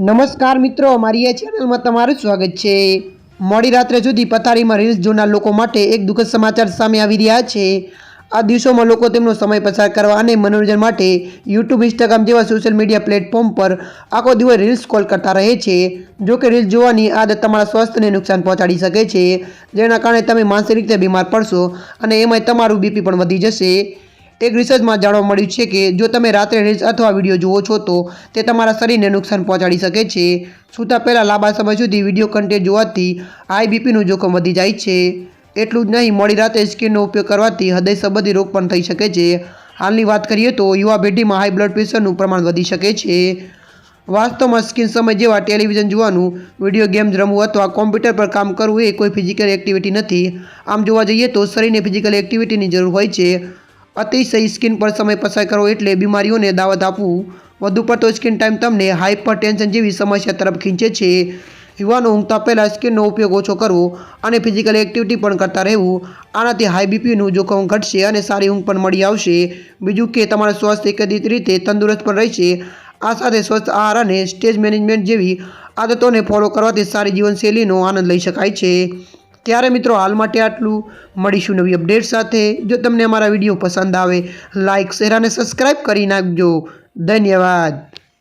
નમસ્કાર મિત્રો, અમારી આ ચેનલમાં તમારું સ્વાગત છે। મોડી રાત્રે સુધી પથારીમાં રીલ્સ જોનાર લોકો માટે એક દુઃખદ સમાચાર સામે આવી રહ્યા છે। આ દિવસોમાં લોકો તેમનો સમય પસાર કરવા અને મનોરંજન માટે યુટ્યુબ, ઇન્સ્ટાગ્રામ જેવા સોશિયલ મીડિયા પ્લેટફોર્મ પર આખો દિવસ રીલ્સ સ્ક્રોલ કરતા રહે છે। જો કે રીલ્સ જોવાની આદત તમારા સ્વાસ્થ્યને નુકસાન પહોંચાડી શકે છે, જેના કારણે તમે માનસિક રીતે બીમાર પડશો અને એમાંય તમારું બીપી પણ વધી જશે। એક રિસર્ચમાં જાણવા મળ્યું છે કે જો તમે રાત્રે રીલ્સ અથવા વિડીયો જુઓ છો તો તે તમારા શરીરને નુકસાન પહોંચાડી શકે છે। સૂતા પહેલાં લાંબા સમય સુધી વિડીયો કન્ટેન્ટ જોવાથી હાઈ બીપીનું જોખમ વધી જાય છે। એટલું જ નહીં, મોડી રાતે સ્ક્રીનનો ઉપયોગ કરવાથી હૃદય સંબંધી રોગ પણ થઈ શકે છે। હાલની વાત કરીએ તો યુવા પેઢીમાં હાઈ બ્લડ પ્રેશરનું પ્રમાણ વધી શકે છે। વાસ્તવમાં સ્ક્રીન સમય જેવા ટેલિવિઝન જોવાનું, વિડીયો ગેમ્સ રમવું અથવા કોમ્પ્યુટર પર કામ કરવું એ કોઈ ફિઝિકલ એક્ટિવિટી નથી। આમ જોવા જઈએ તો શરીરને ફિઝિકલ એક્ટિવિટીની જરૂર હોય છે। અતિશય સ્ક્રીન પર સમય પસાર કરવો એટલે બીમારીઓને દાવત આપવું। વધુ પડતો સ્ક્રીન ટાઈમ તમને હાઇપર ટેન્શન જેવી સમસ્યા તરફ ખીંચે છે। યુવાનો ઊંઘતા પહેલાં સ્ક્રીનનો ઉપયોગ ઓછો કરવો અને ફિઝિકલ એક્ટિવિટી પણ કરતા રહેવું, આનાથી હાઈ બીપીનું જોખમ ઘટશે અને સારી ઊંઘ પણ મળી આવશે। બીજું કે તમારું સ્વાસ્થ્ય એકંદરિત રીતે તંદુરસ્ત પણ રહેશે। આ સાથે સ્વસ્થ આહાર અને સ્ટ્રેસ મેનેજમેન્ટ જેવી આદતોને ફોલો કરવાથી સારી જીવનશૈલીનો આનંદ લઈ શકાય છે। ત્યારે મિત્રો, હાલ માટે આટલું। મળીશું નવી અપડેટ સાથે। જો તમને અમારા વિડીયો પસંદ આવે, લાઇક, શેર અને સબસ્ક્રાઈબ કરી નાખજો। ધન્યવાદ।